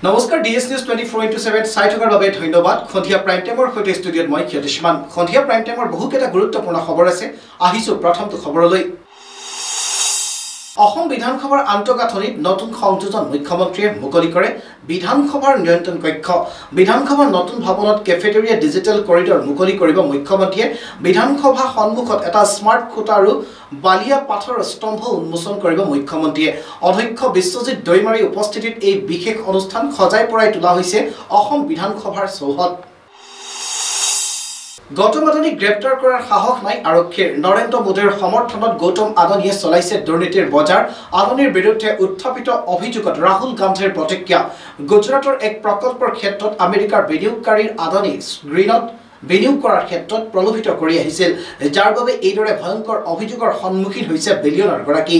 নমস্কাৰ DS news 24/7 চাই থকাৰ বাবে ধন্যবাদ। খন্ধিয়া প্ৰাইম টাইমৰ সৈতে ষ্টুডিঅ'ত মই ক্ষতিসমান। খন্ধিয়া প্ৰাইম টাইমৰ বহুকেইটা গুৰুত্বপূৰ্ণ খবৰ আছে। আহিছো প্ৰথমটো খবৰলৈ। অসম বিধানসভাৰ আন্তঃগাঁথনিত নতুন সংযোজন মুখ্যমন্ত্ৰীয়ে মুকলি কৰে। বিধানসভাৰ নিয়ন্ত্ৰণ কক্ষ বিধানসভাৰ নতুন ভৱনত কেফেটেৰিয়া ডিজিটেল কৰিডৰ মুকলি কৰিব মুখ্যমন্ত্ৰীয়ে। বিধানসভা সন্মুখত এটা স্মাৰ্ট খুঁটা আৰু বালিয়া পাথৰৰ স্তম্ভ উন্মোচন কৰিব মুখ্যমন্ত্ৰীয়ে। অধ্যক্ষ বিশ্বজিৎ দৈমাৰীৰ উপস্থিতিত এই বিশেষ অনুষ্ঠান সজাই পৰাই তোলা হৈছে অসম বিধানসভাৰ চৌহদ। গৌতম আদানীক গ্ৰেপ্তাৰ কৰাৰ সাহস নাই আৰক্ষীৰ। নৰেন্দ্ৰ মোদীৰ সমৰ্থনত গৌতম আদানীয়ে চলাইছে দুৰ্নীতিৰ বজাৰ। আদানীৰ বিৰুদ্ধে উত্থাপিত অভিযোগত ৰাহুল গান্ধীৰ প্ৰতিক্ৰিয়া। গুজৰাটৰ এক প্ৰকল্পৰ ক্ষেত্ৰত আমেৰিকাৰ বিনিয়োগকাৰীৰ আদানী গ্ৰীণত বিনিয়োগ কৰাৰ ক্ষেত্ৰত প্ৰলোভিত কৰি আহিছিল, যাৰ বাবে এইদৰে ভয়ংকৰ অভিযোগৰ সন্মুখীন হৈছে বিলিয়নাৰগৰাকী।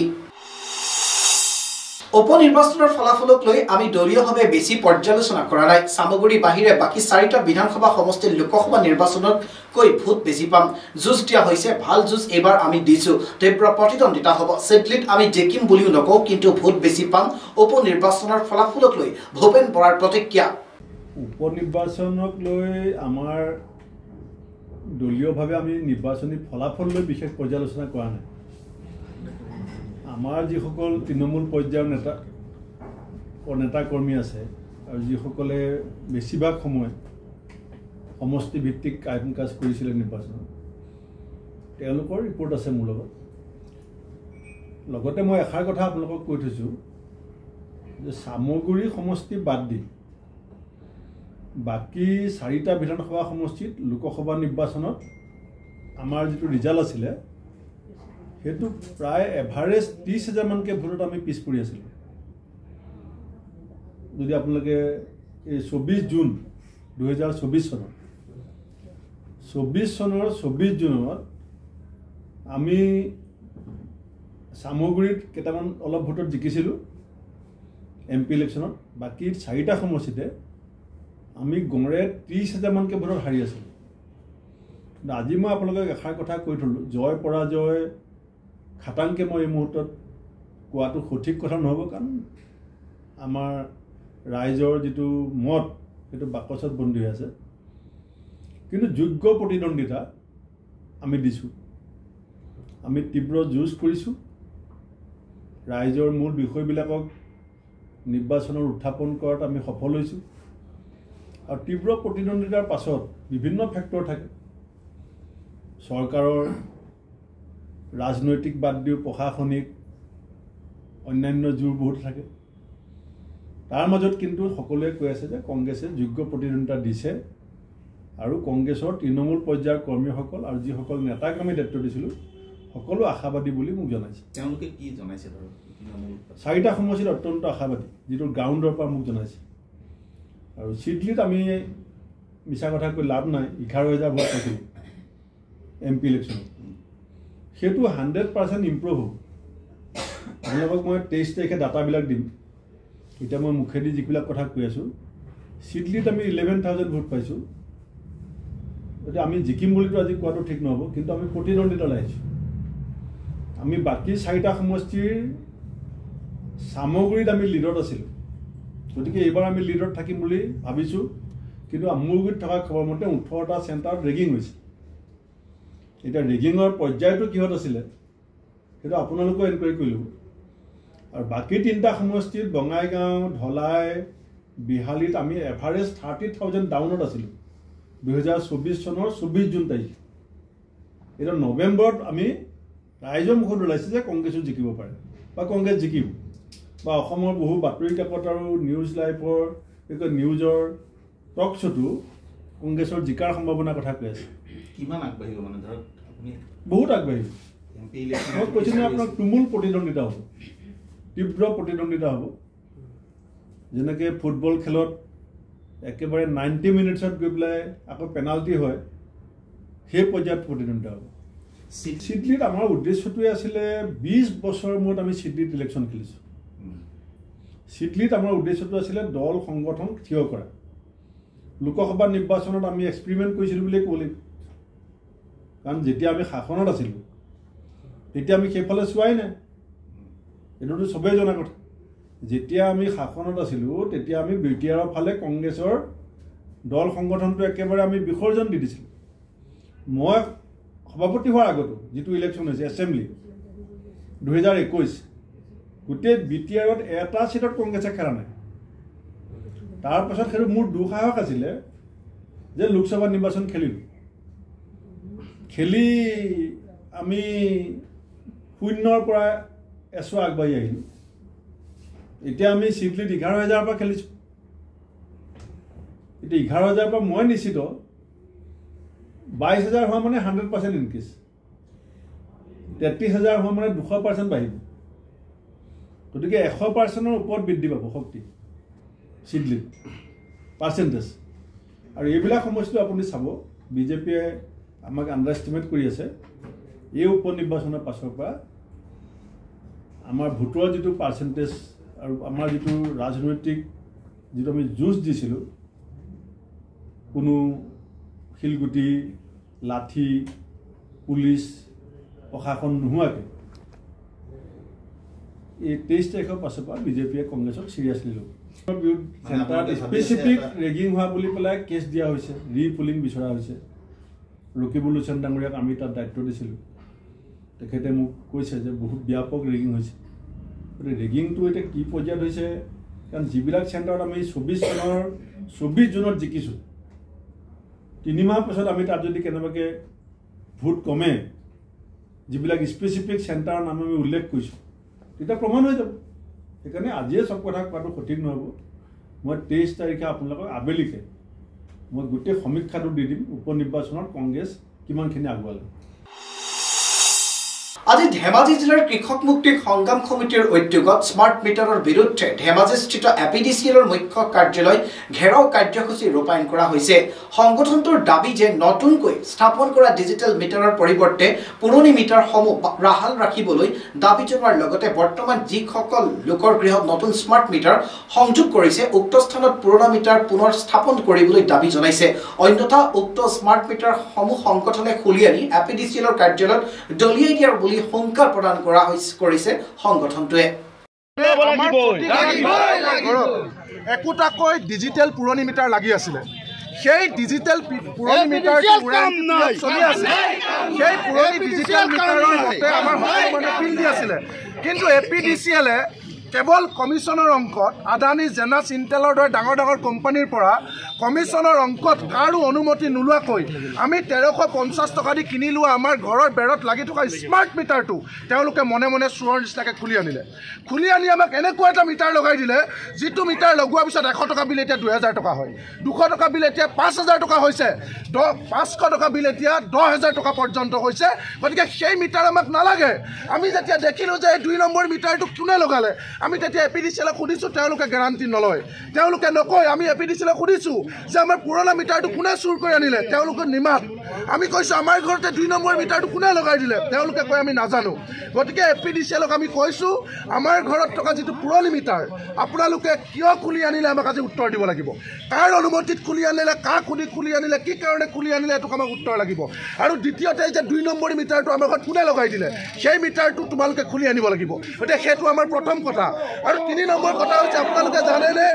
উপনিৰ্বাচনৰ ফলাফলক লৈ আমি দলীয়ভাৱে বেছি পৰ্যালোচনা কৰা নাই। চামগুৰি বাহিৰে বাকী 4টা বিধানসভা সমষ্টিৰ লোকসভা নিৰ্বাচনতকৈ ভোট বেছি পাম। যুঁজ দিয়া হৈছে, ভাল যুঁজ এইবাৰ আমি দিছোঁ। তীব্ৰ প্ৰতিদ্বন্দ্বিতা হ'ব। চিডলিত আমি জিকিম বুলিও নকওঁ, কিন্তু ভোট বেছি পাম। উপনিৰ্বাচনৰ ফলাফলক লৈ ভূপেন বৰাৰ প্ৰতিক্ৰিয়া। উপনিৰ্বাচনক লৈ আমাৰ দলীয়ভাৱে আমি নিৰ্বাচনী ফলাফল লৈ বিশেষ পৰ্যালোচনা কৰা নাই। আমাৰ যিসকল তৃণমূল পৰ্যায়ৰ নেতা কৰ্মী আছে আৰু যিসকলে বেছিভাগ সময় সমষ্টিভিত্তিক কাম কাজ কৰিছিলে নিৰ্বাচনত, তেওঁলোকৰ ৰিপৰ্ট আছে মোৰ লগত। লগতে মই এষাৰ কথা আপোনালোকক কৈ থৈছোঁ যে চামগুৰি সমষ্টি বাদ দি বাকী 4টা বিধানসভা সমষ্টিত লোকসভা নিৰ্বাচনত আমাৰ যিটো ৰিজাল্ট আছিলে সেইটো প্ৰায় এভাৰেজ 30,000 মানকৈ ভোটত আমি পিছ পৰি আছিলোঁ। যদি আপোনালোকে এই 24 জুন 2024 চনৰ 24 জুনত আমি চামগুৰিত কেইটামান অলপ ভোটত জিকিছিলোঁ MP ইলেকশ্যনত। বাকী 4টা সমষ্টিতে আমি গড়ে 30,000 মানকৈ ভোটত হাৰি আছিলোঁ। কিন্তু আজি মই আপোনালোকক এষাৰ কথা কৈ থলোঁ, জয় পৰাজয় খাটাংকে মই এই মুহূৰ্তত কোৱাটো সঠিক কথা নহ'ব, কাৰণ আমাৰ ৰাইজৰ যিটো মত সেইটো বাকচত বন্দী হৈ আছে। কিন্তু যোগ্য প্ৰতিদ্বন্দ্বিতা আমি দিছোঁ। আমি তীব্ৰ যুঁজ কৰিছোঁ। ৰাইজৰ মূল বিষয়বিলাকক নিৰ্বাচনৰ উত্থাপন কৰাত আমি সফল হৈছোঁ। আৰু তীব্ৰ প্ৰতিদ্বন্দ্বিতাৰ পাছত বিভিন্ন ফেক্টৰ থাকে। চৰকাৰৰ ৰাজনৈতিক বাদ দিও প্ৰশাসনিক অন্যান্য জোৰ বহুত থাকে। তাৰ মাজত কিন্তু সকলোৱে কৈ আছে যে কংগ্ৰেছে যোগ্য প্ৰতিদ্বন্দ্বিতা দিছে আৰু কংগ্ৰেছৰ তৃণমূল পৰ্যায়ৰ কৰ্মীসকল আৰু যিসকল নেতাক আমি দায়িত্ব দিছিলোঁ সকলো আশাবাদী বুলি মোক জনাইছে। তেওঁলোকে কি জনাইছে বাৰু? 4টা সমষ্টিত অত্যন্ত আশাবাদী, যিটো গ্ৰাউণ্ডৰ পৰা মোক জনাইছে। আৰু চিডলিত আমি মিছা কথা কৈ লাভ নাই, 11,000 ভোট পাইছিলোঁ MP ইলেকশ্যনত। সেইটো 100% ইম্প্ৰুভ হ'ব। আপোনালোকক মই 23 তাৰিখে ডাটাবিলাক দিম। এতিয়া মই মুখেদি যিবিলাক কথা কৈ আছোঁ, চিডলিত আমি 11,000 ভোট পাইছোঁ। গতিকে আমি জিকিম বুলিতো আজি কোৱাটো ঠিক নহ'ব, কিন্তু আমি প্ৰতিদ্বন্দ্বিতা লাইছোঁ। আমি বাকী 4টা সমষ্টিৰ চামগুৰিত আমি লিডত আছিলোঁ। গতিকে এইবাৰ আমি লিডত থাকিম বুলি ভাবিছোঁ। কিন্তু আমুগুৰিত থকা খবৰ মতে 18টা চেণ্টাৰত ৰেগিং হৈছে। এতিয়া ৰেগিঙৰ পৰ্যায়টো কিহত আছিলে সেইটো আপোনালোকেও এনকুৱাৰী কৰি ল'ব। আৰু বাকী 3টা সমষ্টিত বঙাইগাঁও, ধলাই, বিহালীত আমি এভাৰেজ 30,000 ডাউনত আছিলোঁ 2024 চনৰ 24 জুন তাৰিখে। এতিয়া নৱেম্বৰত আমি ৰাইজৰ মুখত ওলাইছে যে কংগ্ৰেছো জিকিব পাৰে বা কংগ্ৰেছ জিকিব, বা অসমৰ বহু বাতৰি কাকত আৰু নিউজ লাইভৰ নিউজৰ টক শ্ব'টো কংগ্ৰেছৰ জিকাৰ সম্ভাৱনাৰ কথা কৈ আছে। কিমান আগবাঢ়িব মানে ধৰক আপুনি? বহুত আগবাঢ়িব। মই কৈছোঁ যে আপোনাৰ তুমুল প্ৰতিদ্বন্দ্বিতা হ'ব, তীব্ৰ প্ৰতিদ্বন্দ্বিতা হ'ব। যেনেকৈ ফুটবল খেলত একেবাৰে 90 মিনিটছত গৈ পেলাই আকৌ পেনাল্টি হয়, সেই পৰ্যায়ত প্ৰতিদ্বন্দ্বিতা হ'ব। চিডলিত আমাৰ উদ্দেশ্যটোৱে আছিলে 20 বছৰৰ মূৰত আমি চিডলিত ইলেকশ্যন খেলিছোঁ। চিডলিত আমাৰ উদ্দেশ্যটো আছিলে দল সংগঠন থিয় কৰা। লোকসভা নিৰ্বাচনত আমি এক্সপেৰিমেণ্ট কৰিছিলোঁ বুলিয়ে ক'ব লাগিব, কাৰণ যেতিয়া আমি শাসনত আছিলোঁ তেতিয়া আমি সেইফালে চোৱাই নাই। এইটোতো চবেই জনা কথা। যেতিয়া আমি শাসনত আছিলোঁ তেতিয়া আমি বিটিআৰৰ ফালে কংগ্ৰেছৰ দল সংগঠনটো একেবাৰে আমি বিসৰ্জন দি দিছিলোঁ মই সভাপতি হোৱাৰ আগতো যিটো ইলেকশ্যন হৈছে এছেম্বলি 2021 গোটেই বিটিআৰত এটা সিটত কংগ্ৰেছে খেলা নাই তাৰ পাছত সেইটো মোৰ দুঃসাহস আছিলে যে লোকসভা নিৰ্বাচন খেলিলোঁ খেলি আমি 0ৰ পৰা 100 আগবাঢ়ি আহিলোঁ এতিয়া আমি সিটলিত 11,000 পৰা খেলিছোঁ এতিয়া 11,000 পৰা মই নিশ্চিত 22,000 হোৱা মানে 100% ইনক্ৰিজ 33,000 হোৱা মানে 200% বাঢ়িব গতিকে 100%ৰ ওপৰত বৃদ্ধি পাব শক্তি সিডলিত পাৰ্চেণ্টেজ আৰু এইবিলাক সমস্যাটো আপুনি চাব বিজেপিয়ে আমাক আণ্ডাৰষ্টিমেট কৰি আছে এই উপ নিৰ্বাচনৰ পাছৰ পৰা আমাৰ ভোটৰ যিটো পাৰ্চেণ্টেজ আৰু আমাৰ যিটো ৰাজনৈতিক যিটো আমি যুঁজ দিছিলোঁ কোনো শিলগুটি লাঠি পুলিচ প্ৰশাসন নোহোৱাকৈ এই 23 তাৰিখৰ পাছৰ পৰা বিজেপিয়ে কংগ্ৰেছক চিৰিয়াছলি ল'ব চেণ্টাৰত স্পেচিফিক ৰেগিং হোৱা বুলি পেলাই কেছ দিয়া হৈছে ৰিপুলিং বিচৰা হৈছে ৰকিবুল হুছেইন ডাঙৰীয়াক আমি তাত দায়িত্ব দিছিলোঁ তেখেতে মোক কৈছে যে বহুত ব্যাপক ৰেগিং হৈছে গতিকে ৰেগিংটো এতিয়া কি পৰ্যায়ত হৈছে কাৰণ যিবিলাক চেণ্টাৰত আমি 24 জুনত জিকিছোঁ 3 মাহ পিছত আমি তাত যদি কেনেবাকৈ ভোট কমে যিবিলাক স্পেচিফিক চেণ্টাৰৰ নাম আমি উল্লেখ কৰিছোঁ তেতিয়া প্ৰমাণ হৈ যাব সেইকাৰণে আজিয়ে চব কথা কোৱাটো সঠিক নহ'ব মই 23 তাৰিখে আপোনালোকক আবেলিকে মই গোটেই সমীক্ষাটো দি দিম উপ নিৰ্বাচনত কংগ্ৰেছ কিমানখিনি আগুৱালে আজি ধেমাজি জিলাৰ কৃষক মুক্তি সংগ্ৰাম সমিতিৰ উদ্যোগত স্মাৰ্ট মিটাৰৰ বিৰুদ্ধে ধেমাজিস্থিত এপিডিচিএলৰ মুখ্য কাৰ্যালয় ঘেৰাও কাৰ্যসূচী ৰূপায়ণ কৰা হৈছে সংগঠনটোৰ দাবী যে নতুনকৈ স্থাপন কৰা ডিজিটেল মিটাৰৰ পৰিৱৰ্তে পুৰণি মিটাৰসমূহ ৰাহাল ৰাখিবলৈ দাবী জনোৱাৰ লগতে বৰ্তমান যিসকল লোকৰ গৃহত নতুন স্মাৰ্ট মিটাৰ সংযোগ কৰিছে উক্ত স্থানত পুৰণা মিটাৰ পুনৰ স্থাপন কৰিবলৈ দাবী জনাইছে অন্যথা উক্ত স্মাৰ্ট মিটাৰসমূহ সংগঠনে খুলি আনি এপিডিচিএলৰ কাৰ্যালয়ত দলিয়াই দিয়াৰ বুলি সংকাৰ প্ৰদান কৰিছে সংগঠনটোৱে একোটাকৈ ডিজিটেল পুৰণি মিটাৰ লাগি আছিলে সেই ডিজিটেল পুৰণি মিটাৰ চলি আছে সেই পুৰণি ডিজিটেল মিটাৰৰ মতে আমাৰ সকলো বিল দি আছিলে কিন্তু এপিডিচিএলে কেৱল কমিশ্যনৰ অংকত আদানী জেনাছ ইণ্টেলৰ দৰে ডাঙৰ ডাঙৰ কোম্পানীৰ পৰা কমিশ্যনৰ অংকত কাৰো অনুমতি নোলোৱাকৈ আমি 1350 টকা দি কিনি লোৱা আমাৰ ঘৰৰ বেৰত লাগি থকা স্মাৰ্ট মিটাৰটো তেওঁলোকে মনে মনে চোৰৰ নিচিনাকৈ খুলি আনি আমাক এনেকুৱা এটা মিটাৰ লগাই দিলে যিটো মিটাৰ লগোৱাৰ পিছত 100 টকা বিল এতিয়া 2000 টকা হয় 200 টকা বিল এতিয়া 5000 টকা হৈছে 500 টকা বিল এতিয়া 10000 টকা পৰ্যন্ত হৈছে গতিকে সেই মিটাৰ আমাক নালাগে আমি যেতিয়া দেখিলোঁ যে 2 নম্বৰ মিটাৰটো কোনে লগালে আমি তেতিয়া এপিডিচিএলক সুধিছোঁ তেওঁলোকে গেৰাণ্টি নলয় তেওঁলোকে নকয় আমি এপিডিচিএলক সুধিছোঁ যে আমাৰ পুৰণা মিটাৰটো কোনে চুৰ কৰি আনিলে তেওঁলোকে নিমাত আমি কৈছোঁ আমাৰ ঘৰতে 2 নম্বৰ মিটাৰটো কোনে লগাই দিলে তেওঁলোকে কয় আমি নাজানো গতিকে এপিডিচিএলক আমি কৈছোঁ আমাৰ ঘৰত থকা যিটো পুৰণি মিটাৰ আপোনালোকে কিয় খুলি আনিলে আমাক আজি উত্তৰ দিব লাগিব কাৰ অনুমতিত খুলি আনিলে কাক খুলি আনিলে কি কাৰণে খুলি আনিলে এইটোক আমাক উত্তৰ লাগিব আৰু দ্বিতীয়তে যে 2 নম্বৰ মিটাৰটো আমাৰ ঘৰত কোনে লগাই দিলে সেই মিটাৰটো তোমালোকে খুলি আনিব লাগিব গতিকে সেইটো আমাৰ প্ৰথম কথা আৰু 3 নম্বৰ কথা হৈছে আপোনালোকে জানেনে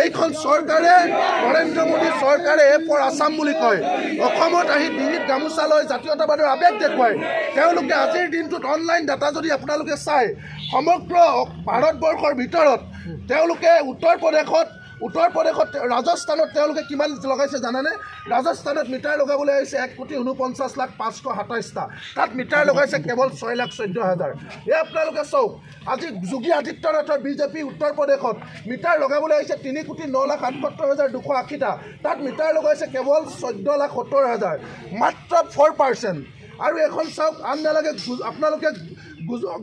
এইখন চৰকাৰে নৰেন্দ্ৰ মোদী চৰকাৰে ফৰ আসাম বুলি কয় অসমত আহি ডিঙিত গামোচা লৈ জাতীয়তাবাদৰ আৱেগ দেখুৱায় তেওঁলোকে আজিৰ দিনটোত অনলাইন ডাটা যদি আপোনালোকে চায় সমগ্ৰ ভাৰতবৰ্ষৰ ভিতৰত তেওঁলোকে উত্তৰ প্ৰদেশত ৰাজস্থানত তেওঁলোকে কিমান লগাইছে জানেনে ৰাজস্থানত মিটাৰ লগাবলৈ আহিছে 1,49,527,টা তাত মিটাৰ লগাইছে কেৱল 6,14,000 এই আপোনালোকে চাওক আজি যোগী আদিত্যনাথৰ বিজেপি উত্তৰ প্ৰদেশত মিটাৰ লগাবলৈ আহিছে 3,09,78,280টা তাত মিটাৰ লগাইছে কেৱল 14,70,000 মাত্ৰ 4% আৰু এখন চাওক আন নালাগে আপোনালোকে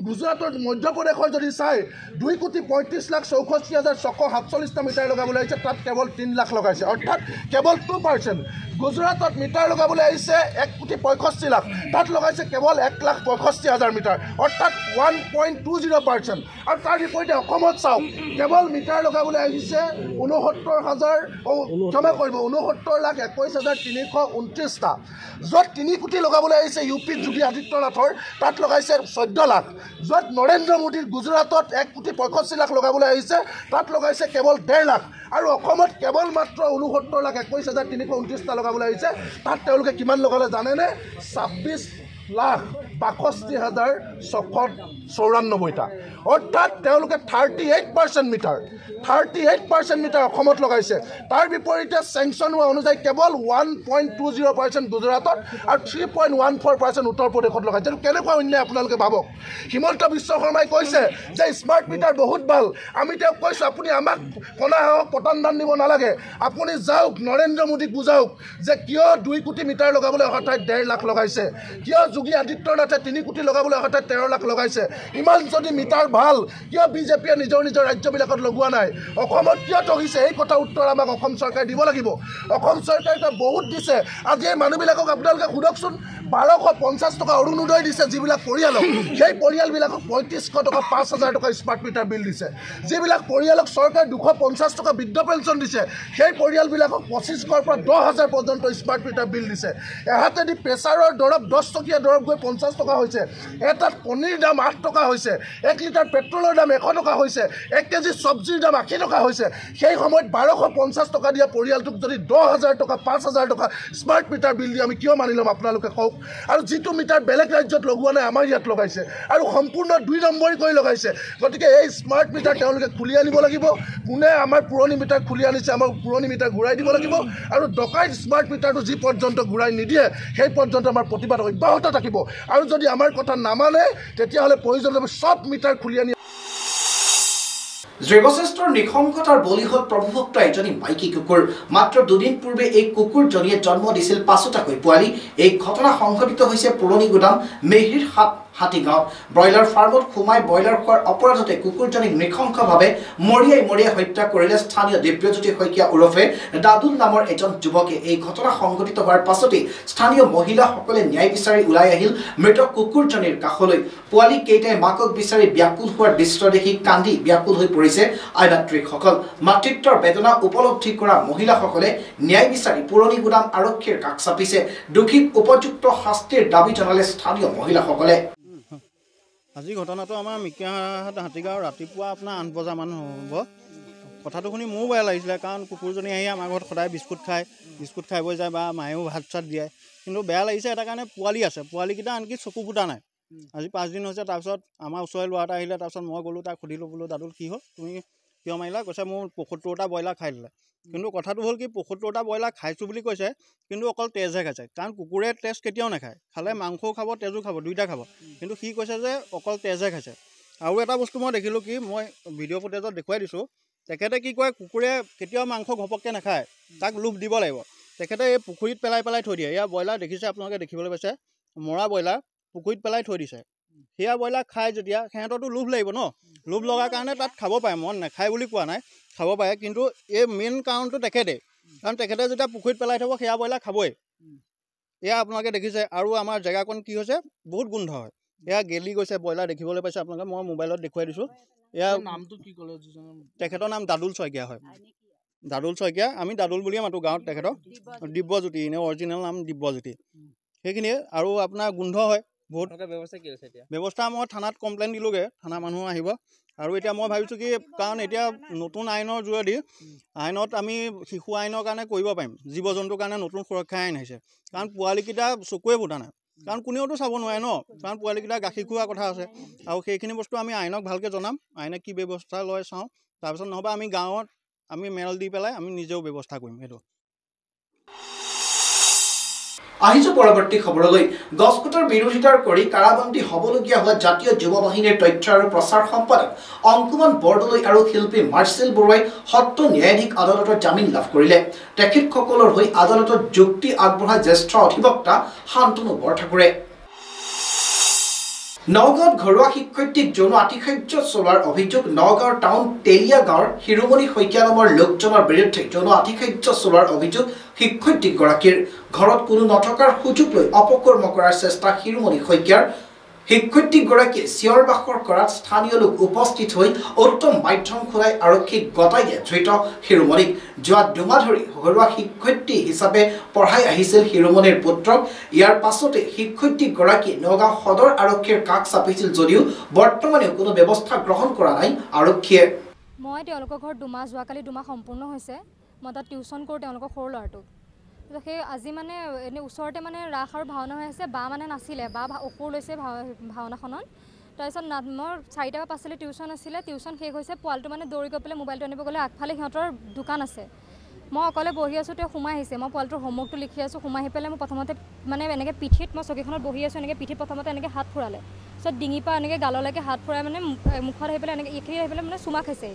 গুজৰাটৰ মধ্যপ্ৰদেশৰ যদি চাই 2,35,64,647টা মিটাৰ লগাবলৈ আহিছে তাত কেৱল 3 লাখ লগাইছে অৰ্থাৎ কেৱল 2% গুজৰাটত মিটাৰ লগাবলৈ আহিছে 1,65,00,000 তাত লগাইছে কেৱল 1,65,000 মিটাৰ অৰ্থাৎ 1.20% আৰু তাৰ বিপৰীতে অসমত চাওক কেৱল মিটাৰ লগাবলৈ আহিছে 69,21,329টা য'ত 3 কোটি লগাবলৈ আহিছে ইউপিত যোগী আদিত্যনাথৰ তাত লগাইছে 14 লাখ লাখ য'ত নৰেন্দ্ৰ মোদীৰ গুজৰাটত 1,65,00,000 লগাবলৈ আহিছে তাত লগাইছে কেৱল 1.5 লাখ আৰু অসমত কেৱল মাত্ৰ 69,21,329টা লগাবলৈ আহিছে তাত তেওঁলোকে কিমান লগালে জানেনে 26,62,694টা অৰ্থাৎ তেওঁলোকে 38% মিটাৰ 38% মিটাৰ অসমত লগাইছে তাৰ বিপৰীতে চেংচন হোৱা অনুযায়ী কেৱল 1.20% গুজৰাটত আৰু 3.14% উত্তৰ প্ৰদেশত লগাইছে কেনেকুৱা অন্যায় আপোনালোকে ভাবক হিমন্ত বিশ্ব শৰ্মাই কৈছে যে স্মাৰ্ট মিটাৰ বহুত ভাল আমি তেওঁক কৈছোঁ আপুনি আমাক কণা হওক পতান দান দিব নালাগে আপুনি যাওক নৰেন্দ্ৰ মোদীক বুজাওক যে কিয় 2 কোটি মিটাৰ লগাবলৈ অহা ঠাইত 1.5 লাখ লগাইছে কিয় যোগী আদিত্যনাথে 3 কোটি লগাবলৈ অহা ঠাইত 13 লাখ লগাইছে ইমান যদি মিটাৰ ভাল কিয় বিজেপিয়ে নিজৰ ৰাজ্যবিলাকত লগোৱা নাই অসমত কিয় ঠগিছে এই কথা উত্তৰ আমাক অসম চৰকাৰে দিব লাগিব অসম চৰকাৰে বহুত দিছে আজি এই মানুহবিলাকক আপোনালোকে সোধকচোন 1250 টকা অৰুণোদয় দিছে যিবিলাক পৰিয়ালক সেই পৰিয়ালবিলাকক 3500 টকা 5000 টকা স্মাৰ্ট মিটাৰ বিল দিছে যিবিলাক পৰিয়ালক চৰকাৰে 250 টকা বৃদ্ধ পেঞ্চন দিছে সেই পৰিয়ালবিলাকক 2500ৰ পৰা 10000 পৰ্যন্ত স্মাৰ্ট মিটাৰ বিল দিছে এহাতেদি প্ৰেছাৰৰ দৰৱ 10 টকীয়া দৰৱ গৈ 50 টকা হৈছে এটাত পনীৰ দাম 8 টকা হৈছে 1 লিটাৰ পেট্ৰলৰ দাম 100 টকা হৈছে 1 কেজি চব্জিৰ দাম 80 টকা হৈছে সেই সময়ত 1250 টকা দিয়া পৰিয়ালটোক যদি 10000 টকা 5000 টকা স্মাৰ্ট মিটাৰ বিল দি আমি কিয় মানি ল'ম আপোনালোকে কওক আৰু যিটো মিটাৰ বেলেগ ৰাজ্যত লগোৱা নাই আমাৰ ইয়াত লগাইছে আৰু সম্পূৰ্ণ 2 নম্বৰী কৰি লগাইছে গতিকে এই স্মাৰ্ট মিটাৰ তেওঁলোকে খুলি আনিব লাগিব কোনে আমাৰ পুৰণি মিটাৰ খুলি আনিছে আমাৰ পুৰণি মিটাৰ ঘূৰাই দিব লাগিব আৰু ডকাইত স্মাৰ্ট মিটাৰটো যি পৰ্যন্ত ঘূৰাই নিদিয়ে সেই পৰ্যন্ত আমাৰ প্ৰতিবাদ অব্যাহত থাকিব আৰু যদি আমাৰ কথা নামানে তেতিয়াহ'লে প্ৰয়োজন হ'ব সব মিটাৰ খুলি আনি জীবশ্ৰেষ্ঠৰ নিশংসতাৰ বলি হ'ল প্ৰভুভক্ত এজনী মাইকী কুকুৰ মাত্ৰ দুদিন পূৰ্বে এই কুকুৰজনীয়ে জন্ম দিছিল 5টাকৈ পোৱালি এই ঘটনা সংঘটিত হৈছে পুৰণি গুদাম মেহিৰ হাতীগাঁৱত ব্ৰইলাৰ ফাৰ্মত সোমাই ব্ৰইলাৰ খোৱাৰ অপৰাধতে কুকুৰজনীক নৃশংসভাৱে মৰিয়াই হত্যা কৰিলে স্থানীয় দিব্যজ্যোতি শইকীয়া ওৰফে দাদুল নামৰ এজন যুৱকে এই ঘটনা সংঘটিত হোৱাৰ পাছতেই স্থানীয় মহিলাসকলে ন্যায় বিচাৰি ওলাই আহিল মৃত কুকুৰজনীৰ কাষলৈ পোৱালি কেইটাই মাকক বিচাৰি ব্যাকুল হোৱাৰ দৃশ্য দেখি কান্দি ব্যাকুল হৈ পৰিছে আইমাতৃকসকল মাতৃত্বৰ বেদনা উপলব্ধি কৰা মহিলাসকলে ন্যায় বিচাৰি পুৰণি গুদাম আৰক্ষীৰ কাষ চাপিছে দুখীক উপযুক্ত শাস্তিৰ দাবী জনালে স্থানীয় মহিলাসকলে আজি ঘটনাটো আমাৰ মিকিয়াহাট হাতীগাঁও ৰাতিপুৱা আপোনাৰ 8 বজামান হ'ব কথাটো শুনি মোৰো বেয়া লাগিছিলে কাৰণ কুকুৰজনী আহি আমাৰ ঘৰত সদায় বিস্কুট খাই বৈ যায় বা মায়েও ভাত চাত দিয়ে কিন্তু বেয়া লাগিছে এটা কাৰণে পোৱালি আছে পোৱালিকেইটা আনকি চকু ফুটা নাই আজি 5 দিন হৈছে তাৰপিছত আমাৰ ওচৰৰে ল'ৰা এটা আহিলে তাৰপিছত মই গ'লোঁ তাক সুধিলোঁ বোলো দাদুল কি হ'ল তুমি কিয় মাৰিলা কৈছে মোৰ 75টা ব্ৰইলাৰ খাই দিলে কিন্তু কথাটো হ'ল কি 75টা ব্ৰইলাৰ খাইছোঁ বুলি কৈছে কিন্তু অকল তেজহে খাইছে কাৰণ কুকুৰে তেজ কেতিয়াও নাখায় খালে মাংসও খাব তেজো খাব দুইটা খাব কিন্তু সি কৈছে যে অকল তেজহে খাইছে আৰু এটা বস্তু মই দেখিলোঁ কি মই ভিডিঅ' ফুটেজত দেখুৱাই দিছোঁ তেখেতে কি কয় কুকুৰে কেতিয়াও মাংস ঘপককৈ নাখায় তাক লোভ দিব লাগিব তেখেতে এই পুখুৰীত পেলাই থৈ দিয়ে এয়া ব্ৰইলাৰ দেখিছে আপোনালোকে দেখিবলৈ পাইছে মৰা ব্ৰইলাৰ পুখুৰীত পেলাই থৈ দিছে সেয়া ব্ৰইলাৰ খাই যেতিয়া সিহঁতৰতো লোভ লাগিব ন লোভ লগাৰ কাৰণে তাত খাব পাৰে মন নাখায় বুলি কোৱা নাই খাব পাৰে কিন্তু এই মেইন কাৰণটো তেখেতে কাৰণ তেখেতে যেতিয়া পুখুৰীত পেলাই থ'ব সেয়া ব্ৰইলাৰ খাবই এয়া আপোনালোকে দেখিছে আৰু আমাৰ জেগাকণ কি হৈছে বহুত গোন্ধ হয় এয়া গেলি গৈছে ব্ৰইলাৰ দেখিবলৈ পাইছে আপোনালোকে মই মোবাইলত দেখুৱাই দিছোঁ এয়া নামটো কি ক'লে তেখেতৰ নাম দাদুল শইকীয়া হয় দাদুল শইকীয়া আমি দাদুল বুলিয়ে মাতোঁ গাঁৱত তেখেতৰ দিব্যজ্যোতি এনে অৰিজিনেল নাম দিব্যজ্যোতি সেইখিনিয়ে আৰু আপোনাৰ গোন্ধ হয় বহুত ব্যৱস্থা মই থানাত কমপ্লেইন দিলোঁগৈ থানা মানুহ আহিব আৰু এতিয়া মই ভাবিছোঁ কি কাৰণ এতিয়া নতুন আইনৰ যোগেদি আইনত আমি শিশু আইনৰ কাৰণে কৰিব পাৰিম জীৱ জন্তুৰ কাৰণে নতুন সুৰক্ষা আইন আহিছে কাৰণ পোৱালিকেইটা চকুৱে ফুটা নাই কাৰণ কোনেওতো চাব নোৱাৰে ন কাৰণ পোৱালিকেইটা গাখীৰ খোৱাৰ কথা আছে আৰু সেইখিনি বস্তু আমি আইনক ভালকৈ জনাম আইনে কি ব্যৱস্থা লয় চাওঁ তাৰপিছত নহ'বা আমি গাঁৱত আমি মেল দি পেলাই আমি নিজেও ব্যৱস্থা কৰিম সেইটো আহিছো পৰৱৰ্তী খবৰলৈ গছকুটৰ বিৰোধিতাৰ কৰি কাৰাবন্দী হ'বলগীয়া হোৱা জাতীয় যুৱ বাহিনীৰ তথ্য আৰু প্ৰচাৰ সম্পাদক অংকুমান বৰদলৈ আৰু শিল্পী মাৰ্চেল বৰুৱাই সত্ৰ ন্যায়াধীশ আদালতৰ জামিন লাভ কৰিলে তেখেতসকলৰ হৈ আদালতত যুক্তি আগবঢ়াই জ্যেষ্ঠ অধিবক্তা শান্তনু বৰঠাকুৰে নগাঁৱত ঘৰুৱা শিক্ষয়িত্ৰীক যৌন আতিশয্য চলোৱাৰ অভিযোগ নগাঁৱৰ টাউন তেলিয়া গাঁৱৰ হিৰুমণি শইকীয়া নামৰ লোকজনৰ বিৰুদ্ধে যৌন আতিশয্য চলোৱাৰ অভিযোগ শিক্ষয়িত্ৰীগৰাকীৰ ঘৰত কোনো নথকাৰ সুযোগ লৈ অপকৰ্ম কৰাৰ চেষ্টা হিৰুমণি শইকীয়াৰ শিক্ষয়িত্ৰীগৰাকীয়ে চিঞৰ বাখৰ কৰাত স্থানীয় লোক উপস্থিত হৈ উত্তম মাধ্যম খোলাই আৰক্ষীক গতাই দিয়ে ধৃত শিৰোমণিক। যোৱা দুমাহ ধৰি ঘৰুৱা শিক্ষয়িত্ৰী হিচাপে পঢ়াই আহিছিল শিৰোমণিৰ পুত্ৰক। ইয়াৰ পাছতে শিক্ষয়িত্ৰীগৰাকীয়ে নগাঁও সদৰ আৰক্ষীৰ কাষ চাপিছিল যদিও বৰ্তমানেও কোনো ব্যৱস্থা গ্ৰহণ কৰা নাই আৰক্ষীয়ে। মই তেওঁলোকৰ ঘৰত যোৱাকালি দুমাহ সম্পূৰ্ণ হৈছে। মই তাত টিউশ্যন কৰোঁ তেওঁলোকৰ সৰু ল'ৰাটোক। সেই আজি মানে এনে ওচৰতে মানে ৰাস আৰু ভাওনা হৈ আছে, বা মানে নাছিলে, বা অসুৰ লৈছে ভাওনাখনত। তাৰপিছত মোৰ 4টা বা 5টালৈ টিউশ্যন আছিলে, টিউশ্যন শেষ হৈছে, পোৱালিটো মানে দৌৰি গৈ পেলাই মোবাইলটো আনিব গ'লে আগফালে সিহঁতৰ দোকান আছে। মই অকলে বহি আছোঁ, তেওঁ সোমাই আহিছে। মই পোৱালিটোৰ হোমৱৰ্কটো লিখি আছোঁ, সোমাই আহি পেলাই মই প্ৰথমতে মানে এনেকৈ পিঠিত, মই চকীখনত বহি আছোঁ, এনেকৈ পিঠিত প্ৰথমতে এনেকৈ হাত ফুৰালে। তাৰপিছত ডিঙিৰ পৰা এনেকৈ গাললৈকে হাত ফুৰাই মানে মুখত আহি পেলাই এনেকৈ এইখিনি আহি পেলাই মানে চুমা খাইছে।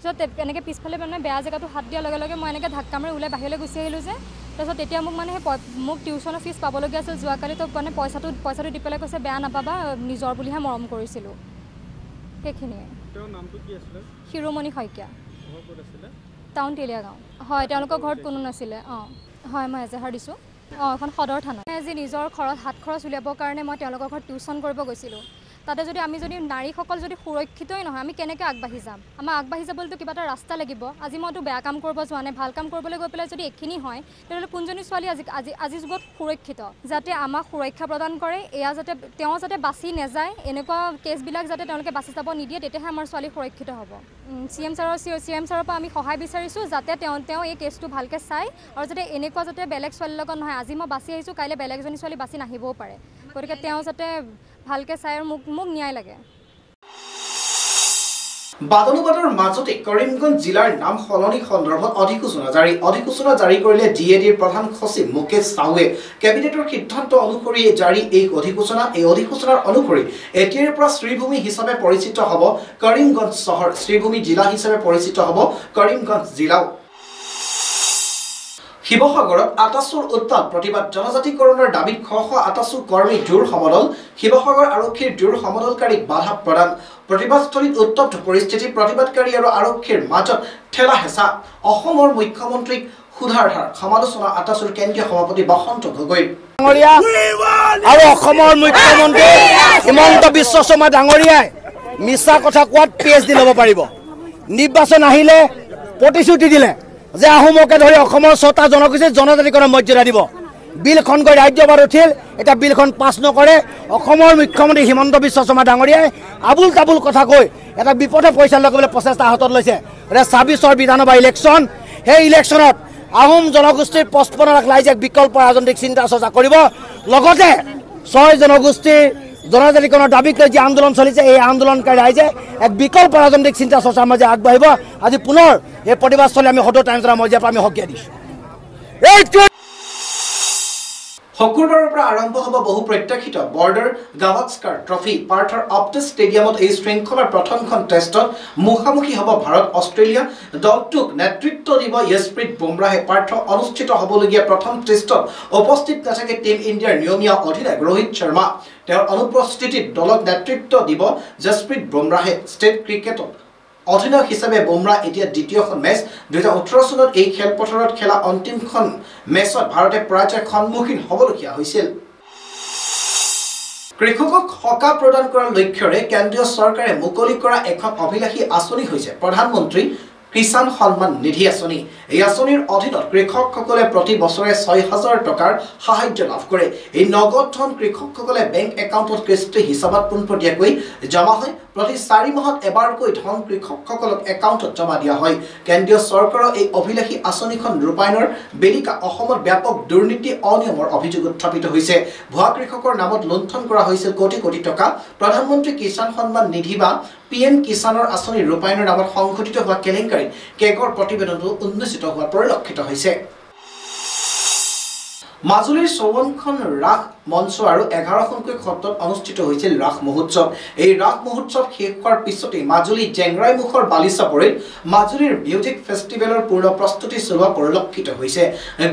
তাৰপিছত এনেকৈ পিছফালে মানে বেয়া জেগাটো হাত দিয়াৰ লগে লগে মই এনেকৈ ধাক্কা মাৰি ওলাই বাহিৰলৈ গুচি আহিলোঁ যে। তাৰপিছত তেতিয়া মোক মানে মোক টিউশ্যনৰ ফিজ পাবলগীয়া আছিল যোৱাকালি। তো মানে পইচাটো দি পেলাই কৈছে বেয়া নাপাবা, নিজৰ বুলিহে মৰম কৰিছিলোঁ। সেইখিনিয়ে। শিৰোমণি শইকীয়া, টাউন তেলীয়াগাঁও। হয়, তেওঁলোকৰ ঘৰত কোনো নাছিলে। হয়, মই এজাহাৰ দিছোঁ। এখন সদৰ থানা। আজি নিজৰ হাত খৰচ উলিয়াবৰ কাৰণে মই তেওঁলোকৰ ঘৰত টিউশ্যন কৰিব গৈছিলোঁ। তাতে যদি আমি নাৰীসকল যদি সুৰক্ষিতই নহয়, আমি কেনেকৈ আগবাঢ়ি যাম? আমাৰ আগবাঢ়ি যাবলৈতো কিবা এটা ৰাস্তা লাগিব। আজি মইতো বেয়া কাম কৰিব যোৱা নাই, ভাল কাম কৰিবলৈ গৈ পেলাই যদি এইখিনি হয়, তেতিয়াহ'লে কোনজনী ছোৱালী আজিৰ যুগত সুৰক্ষিত? যাতে আমাক সুৰক্ষা প্ৰদান কৰে, এয়া যাতে তেওঁ যাতে বাচি নাযায়, এনেকুৱা কেছবিলাক যাতে তেওঁলোকে বাচি যাব নিদিয়ে, তেতিয়াহে আমাৰ ছোৱালী সুৰক্ষিত হ'ব। CM ছাৰৰ পৰা আমি সহায় বিচাৰিছোঁ, যাতে তেওঁ এই কেছটো ভালকৈ চায় আৰু যাতে এনেকুৱা যাতে বেলেগ ছোৱালীৰ লগত নহয়। আজি মই বাচি আহিছোঁ, কাইলৈ বেলেগ এজনী ছোৱালী বাচি নাহিবও পাৰে। গতিকে তেওঁ যাতে ভালকৈ চাই আৰু মোক ন্যায় লাগে। বাদনুবাদৰ মাজতে কৰিমগঞ্জ জিলাৰ নাম সলনি সন্দৰ্ভত অধিসূচনা জাৰি কৰিলে DADৰ প্ৰধান সচিব মুকেশ চাহুৱে। কেবিনেটৰ সিদ্ধান্ত অনুসৰি জাৰি এই অধিসূচনাৰ অনুসৰি এতিয়াৰ পৰা শ্ৰীভূমি হিচাপে পৰিচিত হ'ব কৰিমগঞ্জ চহৰ, শ্ৰীভূমি জিলা হিচাপে পৰিচিত হ'ব কৰিমগঞ্জ জিলাও। শিৱসাগৰত আটাচুৰ উত্তাল প্ৰতিবাদ, জনজাতিকৰণৰ দাবীত শ আটাচুৰ কৰ্মী জোৰ সমদল, শিৱসাগৰ আৰক্ষীৰ জোৰ সমদলকাৰীক বাধা প্ৰদান। প্ৰতিবাদস্থলীত উত্তপ্ত পৰিস্থিতি, প্ৰতিবাদকাৰী আৰু আৰক্ষীৰ মাজত ঠেলা হেঁচা। অসমৰ মুখ্যমন্ত্ৰীক সুধাৰ ধাৰ, সমালোচনা আটাচুৰ কেন্দ্ৰীয় সভাপতি বসন্ত গগৈ। আৰু অসমৰ মুখ্যমন্ত্ৰী হিমন্ত বিশ্ব শৰ্মা ডাঙৰীয়াই মিছা কথা কোৱাত PhD ল'ব পাৰিব। নিৰ্বাচন আহিলে প্ৰতিশ্ৰুতি দিলে যে আহোমকে ধৰি অসমৰ 6টা জনগোষ্ঠীৰ জনজাতিকৰণৰ মৰ্যাদা দিব। বিলখন গৈ ৰাজ্যসভাত উঠিল, এতিয়া বিলখন পাছ নকৰে। অসমৰ মুখ্যমন্ত্ৰী হিমন্ত বিশ্ব শৰ্মা ডাঙৰীয়াই আবুল তাবুল কথা কৈ এটা বিপদে পৰিচালনা কৰিবলৈ প্ৰচেষ্টা হাতত লৈছে। 26ৰ বিধানসভা ইলেকশ্যন, সেই ইলেকশ্যনত আহোম জনগোষ্ঠীৰ 55 লাখ ৰাইজে বিকল্প ৰাজনৈতিক চিন্তা চৰ্চা কৰিব। লগতে 6 জনগোষ্ঠীৰ জনজাতিকৰণৰ দাবীক লৈ যি আন্দোলন চলিছে, এই আন্দোলনকাৰী ৰাইজে এক বিকল্প ৰাজনৈতিক চিন্তা চৰ্চাৰ মাজে আগবাঢ়িব। আজি পুনৰ এই প্ৰতিবাদস্থলী আমি সদৌ টাইমছৰ মজিয়াৰ পৰা আমি সকিয়াই দিছোঁ। শুকুৰবাৰৰ পৰা আৰম্ভ হ'ব বহু প্ৰত্যাশিত বৰ্ডাৰ গাভাস্কাৰ ট্ৰফি। পাৰ্থৰ অপটিছ ষ্টেডিয়ামত এই শৃংখলাৰ প্ৰথমখন টেষ্টত মুখামুখি হ'ব ভাৰত অষ্ট্ৰেলিয়া। দলটোক নেতৃত্ব দিব য়শপ্ৰীত বুমৰাহে। পাৰ্থ অনুষ্ঠিত হ'বলগীয়া প্ৰথম টেষ্টত উপস্থিত নাথাকে টীম ইণ্ডিয়াৰ নিয়মীয়া অধিনায়ক ৰোহিত শৰ্মা। তেওঁৰ অনুপস্থিতিত দলক নেতৃত্ব দিব যশপ্ৰীত বুমৰাহে। ষ্টেট ক্ৰিকেটত অধিনায়ক হিচাপে বুমৰা এতিয়া দ্বিতীয়খন মেচ। 2018 চনত এই খেলপথাৰত খেলা অন্তিমখন মেচত ভাৰতে পৰাজয়ৰ সন্মুখীন হ'বলগীয়া হৈছিল। কৃষকক সকাহ প্ৰদান কৰাৰ লক্ষ্যৰে কেন্দ্ৰীয় চৰকাৰে মুকলি কৰা এখন অভিলাষী আঁচনি হৈছে প্ৰধানমন্ত্ৰী কিষাণ সন্মান নিধি আঁচনি। এই আঁচনিৰ অধীনত কৃষকসকলে প্ৰতি বছৰে 6,000 টকাৰ সাহায্য লাভ কৰে। এই নগদ ধন কৃষকসকলে বেংক একাউণ্টত কিস্তি হিচাপত পোনপটীয়াকৈ জমা হয়। প্ৰতি 4 মাহত এবাৰকৈ ধন কৃষকসকলক একাউণ্টত জমা দিয়া হয়। কেন্দ্ৰীয় চৰকাৰৰ এই অভিলাষী আঁচনিখন ৰূপায়ণৰ বেলিকা অসমত ব্যাপক দুৰ্নীতি অনিয়মৰ অভিযোগ উত্থাপিত হৈছে। ভুৱা কৃষকৰ নামত লুণ্ঠন কৰা হৈছিল কোটি কোটি টকা। প্ৰধানমন্ত্ৰী কিষাণ সন্মান নিধি বা PM কিষাণৰ আঁচনি ৰূপায়ণৰ নামত সংঘটিত হোৱা কেলেংকাৰীত কেগৰ প্ৰতিবেদনটো উন্মোচিত হোৱা পৰিলক্ষিত হৈছে। মাজুলীৰ 54খন ৰাস মঞ্চ আৰু 11খনকৈ সত্ৰত অনুষ্ঠিত হৈছিল ৰাস মহোৎসৱ। এই ৰাস মহোৎসৱ শেষ হোৱাৰ পিছতেই মাজুলী জেংৰাইমুখৰ বালিচাপৰিত মাজুলীৰ মিউজিক ফেষ্টিভেলৰ পূৰ্ণ প্ৰস্তুতি চলোৱা পৰিলক্ষিত হৈছে।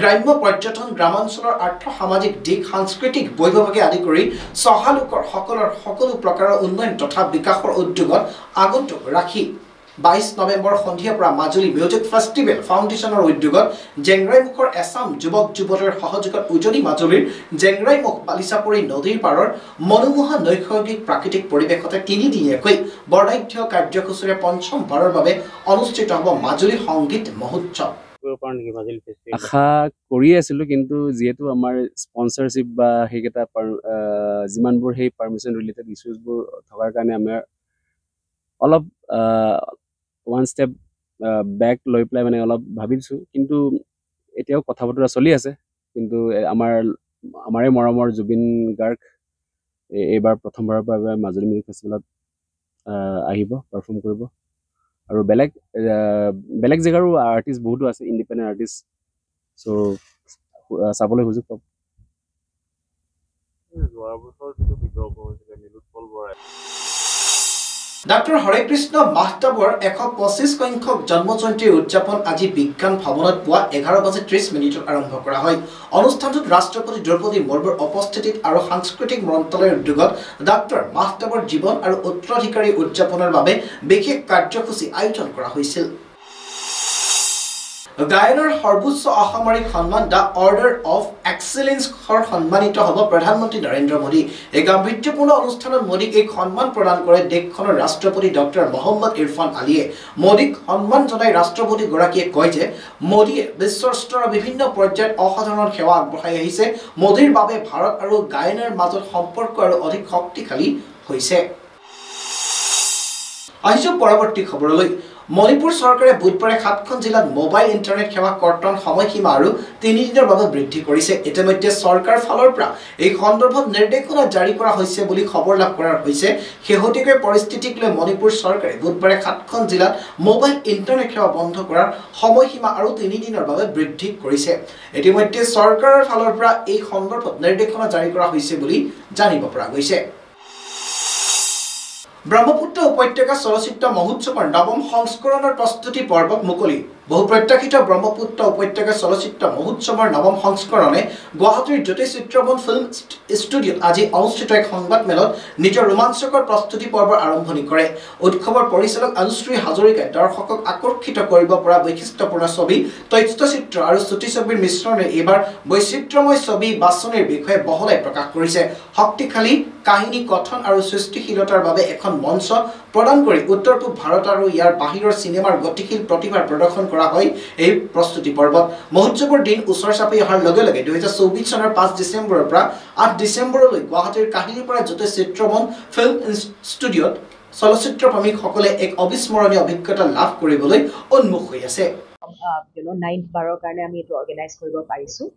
গ্ৰাম্য পৰ্যটন, গ্ৰামাঞ্চলৰ আৰ্থ সামাজিক দিশ, সাংস্কৃতিক বৈভৱকে আদি কৰি চহা লোকৰ সকলো প্ৰকাৰৰ উন্নয়ন তথা বিকাশৰ উদ্যোগত আগন্তুক ৰাখি 22 নৱেম্বৰ সন্ধিয়াৰ পৰা মাজুলী মিউজিক ফেষ্টিভেল ফাউণ্ডেশ্যনৰ উদ্যোগত জেংৰাইমুখৰ এছাম যুৱক যুৱতীৰ সহযোগত উজনি মাজুলীৰ জেংৰাইমুখ বালিচাপৰি নদীৰ পাৰৰ মনোমোহা নৈসৰ্গিক প্ৰাকৃতিক পৰিৱেশতে 3 দিনীয়াকৈ বৰ্ণাঢ্য কাৰ্যসূচীৰে পঞ্চমবাৰৰ বাবে অনুষ্ঠিত হ'ব মাজুলী সংগীত মহোৎসৱ। আশা কৰি আছিলোঁ, কিন্তু যিহেতু আমাৰ স্পনচাৰশ্বিপ বা সেইকেইটা যিমানবোৰ সেই পাৰ্মিশ্যন ৰিলেটেড ইছ্যুজবোৰ থকাৰ কাৰণে আমাৰ অলপ ওৱান ষ্টেপ বেক লৈ পেলাই মানে অলপ ভাবিছোঁ। কিন্তু এতিয়াও কথা বতৰা চলি আছে। কিন্তু আমাৰে মৰমৰ জুবিন গাৰ্গ এইবাৰ প্ৰথমবাৰৰ বাবে মাজুলী মিউজিক ফেষ্টিভেলত আহিব, পাৰফৰ্ম কৰিব। আৰু বেলেগ জেগাৰো আৰ্টিষ্ট বহুতো আছে, ইণ্ডিপেণ্ডেণ্ট আৰ্টিষ্ট। চ' চাবলৈ সুযোগ পাব। ডাক্তৰ হৰেকৃষ্ণ মাহতাবৰ 125 সংখ্যক জন্মজয়ন্তীৰ উদযাপন আজি বিজ্ঞান ভৱনত পুৱা 11:30 আৰম্ভ কৰা হয়। অনুষ্ঠানটোত ৰাষ্ট্ৰপতি দ্ৰৌপদী মুৰ্মুৰ উপস্থিতিত আৰু সাংস্কৃতিক মন্ত্ৰালয়ৰ উদ্যোগত ডাক্তৰ মাহতাবৰ জীৱন আৰু উত্তৰাধিকাৰী উদযাপনৰ বাবে বিশেষ কাৰ্যসূচী আয়োজন কৰা হৈছিল। গায়নৰ সৰ্বোচ্চ অসামৰিক সন্মান দ্য অৰ্ডাৰ অফ এক্সেলেন্সৰ সন্মানিত হ'ব প্ৰধানমন্ত্ৰী নৰেন্দ্ৰ মোদী। এই গাম্ভীৰ্যপূৰ্ণ অনুষ্ঠানত মোদীক এই সন্মান প্ৰদান কৰে দেশখনৰ ৰাষ্ট্ৰপতি ডক্টৰ মহম্মদ ইৰফান আলীয়ে। মোদীক সন্মান জনাই ৰাষ্ট্ৰপতিগৰাকীয়ে কয় যে মোদীয়ে বিশ্বৰ স্তৰৰ বিভিন্ন পৰ্যায়ত অসাধাৰণ সেৱা আগবঢ়াই আহিছে। মোদীৰ বাবে ভাৰত আৰু গায়নৰ মাজত সম্পৰ্ক আৰু অধিক শক্তিশালী হৈছে। আহিছোঁ পৰৱৰ্তী খবৰলৈ। মণিপুৰ চৰকাৰে বুধবাৰে 7খন জিলাত মোবাইল ইণ্টাৰনেট সেৱা কৰ্তন সময়সীমা আৰু 3 দিনৰ বাবে বৃদ্ধি কৰিছে। ইতিমধ্যে চৰকাৰ ফালৰ পৰা এই সন্দৰ্ভত নিৰ্দেশনা জাৰি কৰা হৈছে বুলি খবৰ লাভ কৰা হৈছে। শেহতীয়াকৈ পৰিস্থিতিক লৈ মণিপুৰ চৰকাৰে বুধবাৰে 7খন জিলাত মোবাইল ইণ্টাৰনেট সেৱা বন্ধ কৰাৰ সময়সীমা আৰু 3 দিনৰ বাবে বৃদ্ধি কৰিছে। ইতিমধ্যে চৰকাৰৰ ফালৰ পৰা এই সন্দৰ্ভত নিৰ্দেশনা জাৰি কৰা হৈছে বুলি জানিব পৰা গৈছে। ব্ৰহ্মপুত্ৰ উপত্যকা চলচ্চিত্ৰ মহোৎসৱৰ 9ম সংস্কৰণৰ প্ৰস্তুতি পৰ্বক মুকলি। বহু প্ৰত্যাশিত ব্ৰহ্মপুত্ৰ উপত্যকা চলচ্চিত্ৰ মহোৎসৱৰ 9ম সংস্কৰণে গুৱাহাটীৰ জ্যোতি চিত্ৰবন ফিল্ম ষ্টুডিঅ'ত আজি অনুষ্ঠিত এক সংবাদমেলত নিজৰ ৰোমাঞ্চকৰ প্ৰস্তুতি পৰ্বৰ আৰম্ভণি কৰে। উৎসৱৰ পৰিচালক অনুশ্ৰী হাজৰিকাই দৰ্শকক আকৰ্ষিত কৰিব পৰা বৈশিষ্ট্যপূৰ্ণ ছবি, তথ্যচিত্ৰ আৰু চুটি ছবিৰ মিশ্ৰণে এইবাৰ বৈচিত্ৰ্যময় ছবি বাছনিৰ বিষয়ে বহলাই প্ৰকাশ কৰিছে। শক্তিশালী কাহিনী কথন আৰু সৃষ্টিশীলতাৰ বাবে এখন মঞ্চ প্ৰদান কৰি উত্তৰ পূব ভাৰত আৰু ইয়াৰ বাহিৰৰ চিনেমাৰ গতিশীল প্ৰতিভাৰ প্ৰদৰ্শন কৰা হয়। এই প্ৰস্তুতি পৰ্বত মহোৎসৱৰ দিন ওচৰ চাপি অহাৰ লগে লগে 2024 চনৰ 5 ডিচেম্বৰৰ পৰা 8 ডিচেম্বৰলৈ গুৱাহাটীৰ কাহিনীৰ পৰা জ্যোতি চিত্ৰবন ফিল্ম ষ্টুডিঅ'ত চলচ্চিত্ৰ প্ৰেমীসকলে এক অবিস্মৰণীয় অভিজ্ঞতা লাভ কৰিবলৈ উন্মুখ হৈ আছে। 9th বাৰৰ কাৰণে আমি এইটো অৰ্গেনাইজ কৰিব পাৰিছোঁ।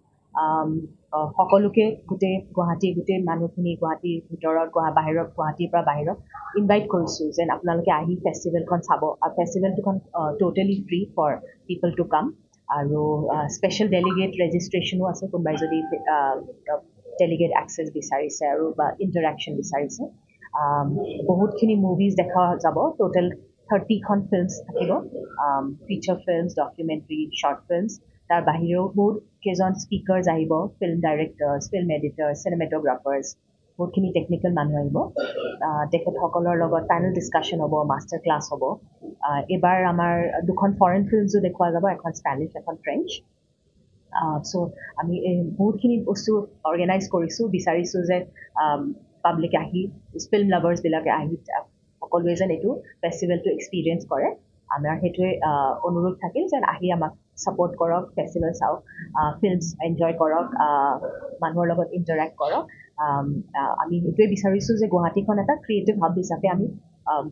সকলোকে গোটেই মানুহখিনি গুৱাহাটীৰ ভিতৰত বাহিৰত গুৱাহাটীৰ পৰা বাহিৰত ইনভাইট কৰিছোঁ যেন আপোনালোকে আহি ফেষ্টিভেলখন চাব। আৰু ফেষ্টিভেলটোখন totally free for people to come. আৰু স্পেচিয়েল ডেলিগেট ৰেজিষ্ট্ৰেশ্যনো আছে, কোনোবাই যদি ডেলিগেট একচেছ বিচাৰিছে আৰু বা ইণ্টাৰেকশ্যন বিচাৰিছে। বহুতখিনি মুভিজ দেখা যাব। টোটেল 30খন ফিল্মছ থাকিব, feature films, documentary, short films. তাৰ বাহিৰেও বহুত কেইজন স্পীকাৰ্ছ আহিব, ফিল্ম ডাইৰেক্টৰ্ছ, ফিল্ম এডিটাৰ্ছ, চিনেমেটোগ্ৰাফাৰ্ছ, বহুতখিনি টেকনিকেল মানুহ আহিব। তেখেতসকলৰ লগত পেনেল ডিছকাশ্যন হ'ব, মাষ্টাৰ ক্লাছ হ'ব। এইবাৰ আমাৰ 2খন ফৰেন ফিল্মছো দেখুওৱা যাব, এখন স্পেনিছ, এখন ফ্ৰেঞ্চ। চ' আমি বহুতখিনি বস্তু অৰ্গেনাইজ কৰিছোঁ, বিচাৰিছোঁ যে পাব্লিক আহি, ফিল্ম লাভাৰ্ছবিলাকে আহি সকলোৱে যেন এইটো ফেষ্টিভেলটো এক্সপিৰিয়েঞ্চ কৰে। আমাৰ সেইটোৱে অনুৰোধ থাকিল যেন আহি আমাক ছাপোৰ্ট কৰক, ফেষ্টিভেল চাওক, ফিল্মছ এনজয় কৰক, মানুহৰ লগত ইণ্টাৰেক্ট কৰক। আমি এইটোৱে বিচাৰিছোঁ যে গুৱাহাটীখন এটা ক্ৰিয়েটিভ হাব হিচাপে আমি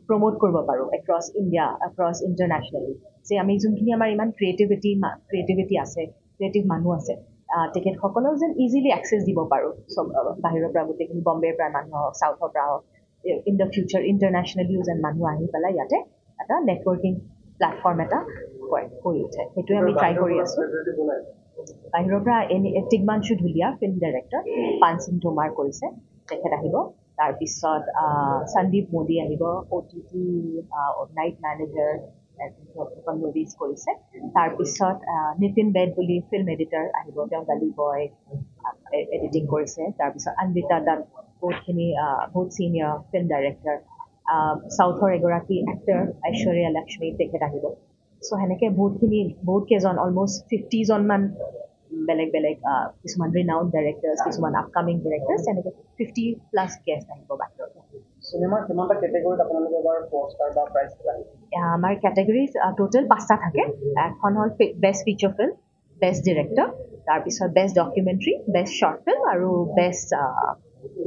প্ৰমোট কৰিব পাৰোঁ এক্ৰছ ইণ্ডিয়া, এক্ৰছ ইণ্টাৰনেশ্যনেলি। যে আমি যোনখিনি আমাৰ ইমান ক্ৰিয়েটিভিটি আছে, ক্ৰিয়েটিভ মানুহ আছে, তেখেতসকলক যেন ইজিলি একচেছ দিব পাৰোঁ। চব বাহিৰৰ পৰা গোটেইখিনি বম্বেৰ পৰা মানুহ হওক, চাউথৰ পৰা হওক, ইন দ্য ফিউচাৰ ইণ্টাৰনেশ্যনেলিও যেন মানুহ আহি পেলাই ইয়াতে এটা নেটৱৰ্কিং প্লেটফৰ্ম এটা হৈ উঠে। সেইটোৱে আমি ট্ৰাই কৰি আছোঁ। বাহিৰৰ পৰা টিগমাঞ্চু ধুলীয়া ফিল্ম ডাইৰেক্টৰ, পানসিং ধুমাৰ কৰিছে, তেখেত আহিব। তাৰপিছত সন্দীপ মোদী আহিব, OTT নাইট মেনেজাৰ এখন মুভিজ কৰিছে। তাৰপিছত নিতিন বেদ বুলি ফিল্ম এডিটাৰ আহিব, তেওঁ গালি বয় এডিটিং কৰিছে। তাৰপিছত অন্বিতা দাস, বহুত ছিনিয়ৰ ফিল্ম ডাইৰেক্টৰ সাউথৰ এগৰাকী এক্টৰ ঐশ্বৰ্যা লক্ষ্মী তেখেত আহিব চ' সেনেকৈ বহুত কেইজন অলমষ্ট 50জনমান বেলেগ বেলেগ কিছুমান ৰিনাউণ্ড ডাইৰেক্টৰ্ছ কিছুমান আপকামিং ডাইৰেক্টৰ্ছ এনেকৈ 50+ গেষ্ট আহিব বাহিৰৰ চিনেমাৰ কিমানটা কেটেগৰীত আপোনালোকে এবাৰ পুৰস্কাৰ বা প্ৰাইজ পায় আমাৰ কেটেগৰীজ টোটেল 5টা থাকে এখন হ'ল best feature film best director তাৰপিছত best documentary best short film আৰু best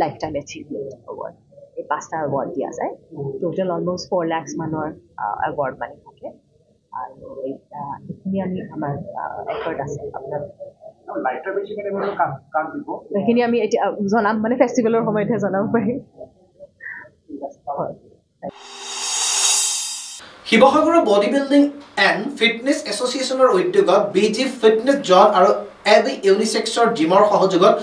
lifetime achievement award এই 5টা এৱাৰ্ড দিয়া যায় টোটেল অলমষ্ট 4 লাখ মানৰ এৱাৰ্ড মানে থাকে আৰু এইখিনি আমি আমাৰ এফৰ্ট আছে আপোনাৰ সেইখিনি আমি এতিয়া জনাম মানে ফেষ্টিভেলৰ সময়তহে জনাব পাৰিম শিৱসাগৰৰ বডি বিল্ডিং এণ্ড ফিটনেছ এছ'চিয়েশ্যনৰ উদ্যোগত বিজি ফিটনেছ জন আৰু এবি ইউনিচেক্সৰ জিমৰ সহযোগত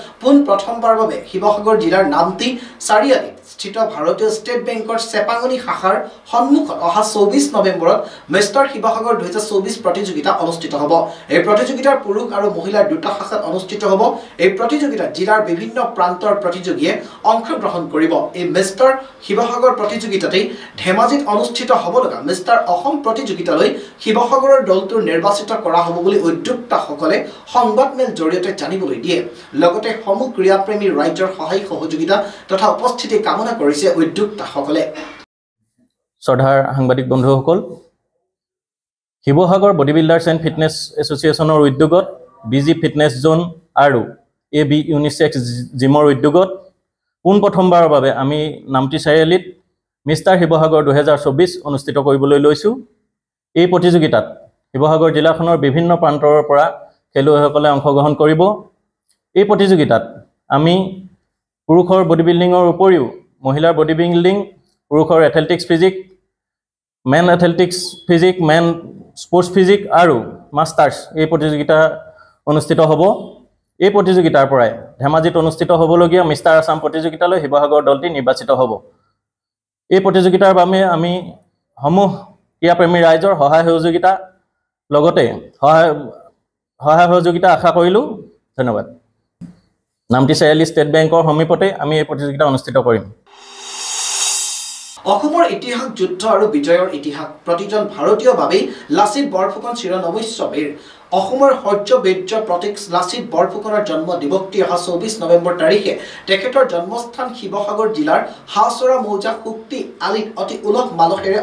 প্ৰথমবাৰৰ বাবে শিৱসাগৰ জিলাৰ নামতি চাৰিআলিত স্থিত ভাৰতীয় ষ্টেট বেংকৰ চেপাঙনি শাখাৰ সন্মুখত অহা 24 নৱেম্বৰত মিষ্টাৰ শিৱসাগৰ 2024 প্ৰতিযোগিতা অনুষ্ঠিত হ'ব এই প্ৰতিযোগিতাৰ পুৰুষ আৰু মহিলাৰ দুটা শাখাত অনুষ্ঠিত হ'ব এই প্ৰতিযোগিতাত জিলাৰ বিভিন্ন প্ৰান্তৰ প্ৰতিযোগীয়ে অংশগ্ৰহণ কৰিব এই মিষ্টাৰ শিৱসাগৰ প্ৰতিযোগিতাতেই ধেমাজিত অনুষ্ঠিত হ'ব লগা মিষ্টাৰ অসম প্ৰতিযোগিতালৈ শিৱসাগৰৰ দলটোৰ নিৰ্বাচিত কৰা হ'ব বুলি উদ্যোক্তাসকলে সংবাদমেল জৰিয়তে জানিবলৈ দিয়ে লগতে সমূহ ক্ৰীড়াপ্ৰেমী ৰাইজৰ সহায় সহযোগিতা তথা উপস্থিতি কামনা কৰিছে উদ্যোক্তাসকলে শ্ৰদ্ধাৰ সাংবাদিক বন্ধুসকল Sivasagar body builders and fitness এছ'চিয়েশ্যনৰ উদ্যোগত বিজি ফিটনেছ জোন আৰু এবি ইউনিচেক্স জিমৰ উদ্যোগত পোনপ্ৰথমবাৰৰ বাবে আমি নামতি চাৰিআলিত মিষ্টাৰ শিৱসাগৰ 2024 অনুষ্ঠিত কৰিবলৈ লৈছোঁ এই প্ৰতিযোগিতাত শিৱসাগৰ জিলাখনৰ বিভিন্ন প্ৰান্তৰ পৰা খেলুৱৈসকলে অংশগ্ৰহণ কৰিব এই প্ৰতিযোগিতাত আমি পুৰুষৰ বডি বিল্ডিঙৰ উপৰিও মহিলাৰ বডি বিল্ডিং পুৰুষৰ athletics physique men athletics physique men sports physique আৰু মাষ্টাৰ্ছ এই প্ৰতিযোগিতা অনুষ্ঠিত হ'ব এই প্ৰতিযোগিতাৰ পৰাই ধেমাজিত অনুষ্ঠিত হ'বলগীয়া মিষ্টাৰ আছাম প্ৰতিযোগিতালৈ শিৱসাগৰ দলটি নিৰ্বাচিত হ'ব এই প্ৰতিযোগিতাৰ বাবে আমি সমূহ ক্ৰীড়াপ্ৰেমী ৰাইজৰ সহায় সহযোগিতা লগতে সহায় সহযোগিতা আশা কৰিলোঁ ধন্যবাদ নামতি চাৰিআলি ষ্টেট বেংকৰ সমীপতে আমি এই প্ৰতিযোগিতা অনুষ্ঠিত কৰিম অসমৰ ইতিহাস যুদ্ধ আৰু বিজয়ৰ ইতিহাস প্ৰতিজন ভাৰতীয়ৰ বাবেই লাচিত বৰফুকন চিৰনমস্যবীৰ অসমৰ শৌৰ্য বীৰ্য প্ৰতীক লাচিত বৰফুকনৰ জন্ম দিৱসটি অহা 24 নৱেম্বৰ তাৰিখে তেখেতৰ জন্মস্থান শিৱসাগৰ জিলাৰ হাওচৰা মৌজা শুক্তি আলিত অতি উলহ মালহেৰে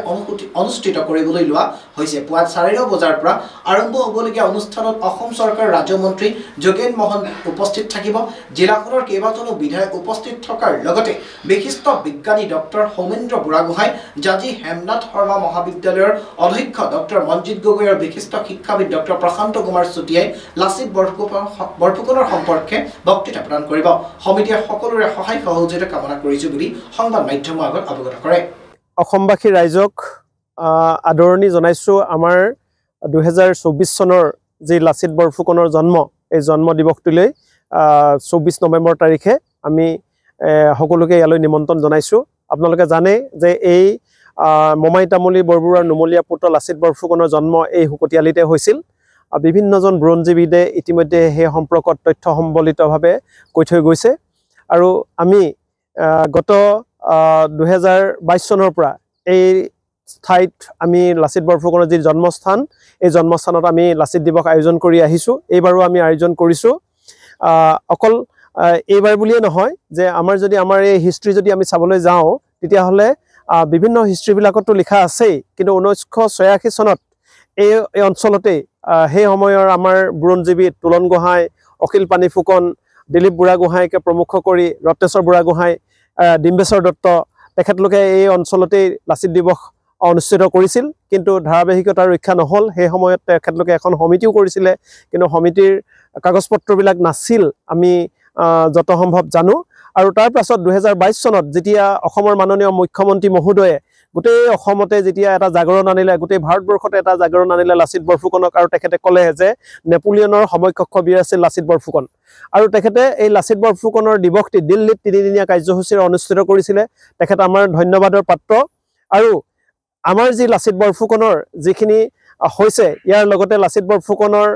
অনুষ্ঠিত কৰিবলৈ লোৱা হৈছে পুৱা 9:30 বজাৰ পৰা আৰম্ভ হ'বলগীয়া অনুষ্ঠানত অসম চৰকাৰৰ ৰাজ্যমন্ত্ৰী যোগেন মোহন উপস্থিত থাকিব জিলাখনৰ কেইবাজনো বিধায়ক উপস্থিত থকাৰ লগতে বিশিষ্ট বিজ্ঞানী ডক্টৰ হোমেন্দ্ৰ বুঢ়াগোহাঁই জাজি হেমনাথ শৰ্মা মহাবিদ্যালয়ৰ অধ্যক্ষ ডক্টৰ মনজিৎ গগৈ আৰু বিশিষ্ট শিক্ষাবিদ ডক্টৰ প্ৰশান্ত কুমাৰ চুটিয়াই লাচিত বৰফুকনৰ সম্পৰ্কে বক্তৃতা প্ৰদান কৰিব সমিতিয়ে সকলোৰে সহায় সহযোগিতা কামনা কৰিছে বুলি সংবাদ মাধ্যমৰ আগত অৱগত কৰে অসমবাসী ৰাইজক আদৰণি জনাইছোঁ আমাৰ 2024 চনৰ যি লাচিত বৰফুকনৰ জন্ম এই জন্ম দিৱসটোলৈ 24 নৱেম্বৰ তাৰিখে আমি সকলোকে ইয়ালৈ নিমন্ত্ৰণ জনাইছোঁ আপোনালোকে জানে যে এই মমাই তামুলী বৰবৰুৱাৰ নুমলীয়া পুত্ৰ লাচিত বৰফুকনৰ জন্ম এই হুকতীয়ালিতে হৈছিল বিভিন্নজন বুৰঞ্জীবিদে ইতিমধ্যে সেই সম্পৰ্কত তথ্য সম্বলিতভাৱে কৈ থৈ গৈছে আৰু আমি গত 2022 চনৰ পৰা এই ঠাইত আমি লাচিত বৰফুকনৰ যি জন্মস্থান এই জন্মস্থানত আমি লাচিত দিৱস আয়োজন কৰি আহিছোঁ এইবাৰো আমি আয়োজন কৰিছোঁ অকল এইবাৰ বুলিয়ে নহয় যে আমাৰ যদি আমাৰ এই হিষ্ট্ৰী যদি আমি চাবলৈ যাওঁ তেতিয়াহ'লে বিভিন্ন হিষ্ট্ৰীবিলাকতো লিখা আছেই কিন্তু 1986 চনত এই অঞ্চলতে সেই সময়ৰ আমাৰ বুৰঞ্জীবিদ তুলন গোহাঁই অখিল পানী ফুকন দিলীপ বুঢ়াগোহাঁইকে প্ৰমুখ কৰি ৰত্নেশ্বৰ বুঢ়াগোহাঁই ডিম্বেশ্বৰ দত্ত তেখেতলোকে এই অঞ্চলতেই লাচিত দিৱস অনুষ্ঠিত কৰিছিল কিন্তু ধাৰাবাহিকতা ৰক্ষা নহ'ল সেই সময়ত তেখেতলোকে এখন সমিতিও কৰিছিলে কিন্তু সমিতিৰ কাগজ পত্ৰবিলাক নাছিল আমি যত সম্ভৱ জানো আৰু তাৰ পাছত 2022 চনত যেতিয়া অসমৰ মাননীয় মুখ্যমন্ত্ৰী মহোদয়ে গোটেই অসমতে যেতিয়া এটা জাগৰণ আনিলে গোটেই ভাৰতবৰ্ষতে এটা জাগৰণ আনিলে লাচিত বৰফুকনক আৰু তেখেতে ক'লে যে নেপোলিয়নৰ সমকক্ষ বীৰ আছিল লাচিত বৰফুকন আৰু তেখেতে এই লাচিত বৰফুকনৰ দিৱসটি দিল্লীত 3-দিনীয়া কাৰ্যসূচীৰে অনুষ্ঠিত কৰিছিলে তেখেত আমাৰ ধন্যবাদৰ পাত্ৰ আৰু আমাৰ যি লাচিত বৰফুকনৰ যিখিনি হৈছে ইয়াৰ লগতে লাচিত বৰফুকনৰ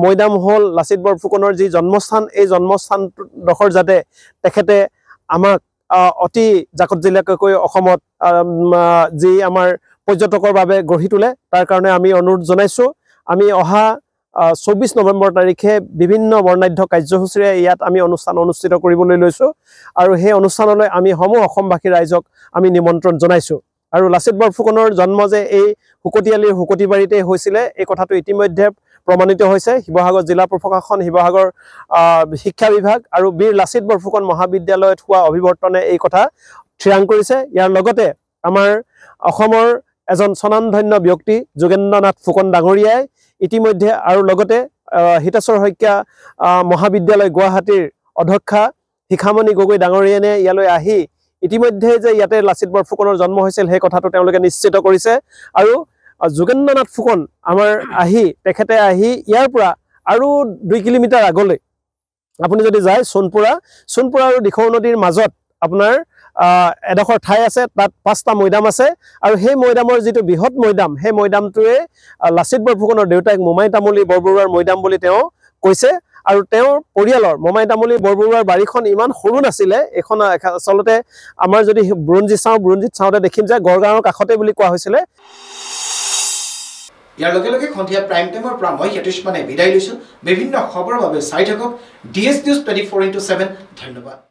মৈদাম হ'ল লাচিত বৰফুকনৰ যি জন্মস্থান এই জন্মস্থানডোখৰ যাতে তেখেতে আমাক অতি জাকতজিলিয়াকৈ অসমত যি আমাৰ পৰ্যটকৰ বাবে গঢ়ি তোলে তাৰ কাৰণে আমি অনুৰোধ জনাইছোঁ আমি অহা 24 নৱেম্বৰ তাৰিখে বিভিন্ন বৰ্ণাঢ্য কাৰ্যসূচীৰে ইয়াত আমি অনুষ্ঠান অনুষ্ঠিত কৰিবলৈ লৈছোঁ আৰু সেই অনুষ্ঠানলৈ আমি সমূহ অসমবাসী ৰাইজক আমি নিমন্ত্ৰণ জনাইছোঁ আৰু লাচিত বৰফুকনৰ জন্ম যে এই হুকটিয়ালিৰ হুকটিবাৰীতে হৈছিলে এই কথাটো ইতিমধ্যে প্ৰমাণিত হৈছে শিৱসাগৰ জিলা প্ৰশাসন শিৱসাগৰ শিক্ষা বিভাগ আৰু বীৰ লাচিত বৰফুকন মহাবিদ্যালয়ত হোৱা অভিৱৰ্তনে এই কথা থিৰাং কৰিছে ইয়াৰ লগতে আমাৰ অসমৰ এজন স্বনামধন্য ব্যক্তি যোগেন্দ্ৰনাথ ফুকন ডাঙৰীয়াই ইতিমধ্যে আৰু লগতে হিতেশ্বৰ শইকীয়া মহাবিদ্যালয় গুৱাহাটীৰ অধ্যক্ষা শিখামণি গগৈ ডাঙৰীয়ানে ইয়ালৈ আহি ইতিমধ্যে যে ইয়াতে লাচিত বৰফুকনৰ জন্ম হৈছিল সেই কথাটো তেওঁলোকে নিশ্চিত কৰিছে আৰু যোগেন্দ্ৰনাথ ফুকন আমাৰ তেখেতে আহি ইয়াৰ পৰা আৰু 2 কিলোমিটাৰ আগলৈ আপুনি যদি যায় সোণপুৰা আৰু দিখৌ নদীৰ মাজত আপোনাৰ এডোখৰ ঠাই আছে তাত 5টা মৈদাম আছে আৰু সেই মৈদামৰ যিটো বৃহৎ মৈদাম সেই মৈদামটোৱে লাচিত বৰফুকনৰ দেউতাক মোমাই তামুলী বৰবৰুৱাৰ মৈদাম বুলি তেওঁ কৈছে আৰু তেওঁৰ পৰিয়ালৰ মোমাই তামুলী বৰবৰুৱাৰ বাৰীখন ইমান সৰু নাছিলে এখন আচলতে আমাৰ যদি বুৰঞ্জিত চাওঁতে দেখিম যে গড়গাঁৱৰ কাষতে বুলি কোৱা হৈছিলে ইয়াৰ লগে লগে সন্ধিয়া প্ৰাইম টাইমৰ পৰা মই হিতেশ মানে বিদায় লৈছোঁ বিভিন্ন খবৰৰ বাবে চাই থাকক DS News 24/7 ধন্যবাদ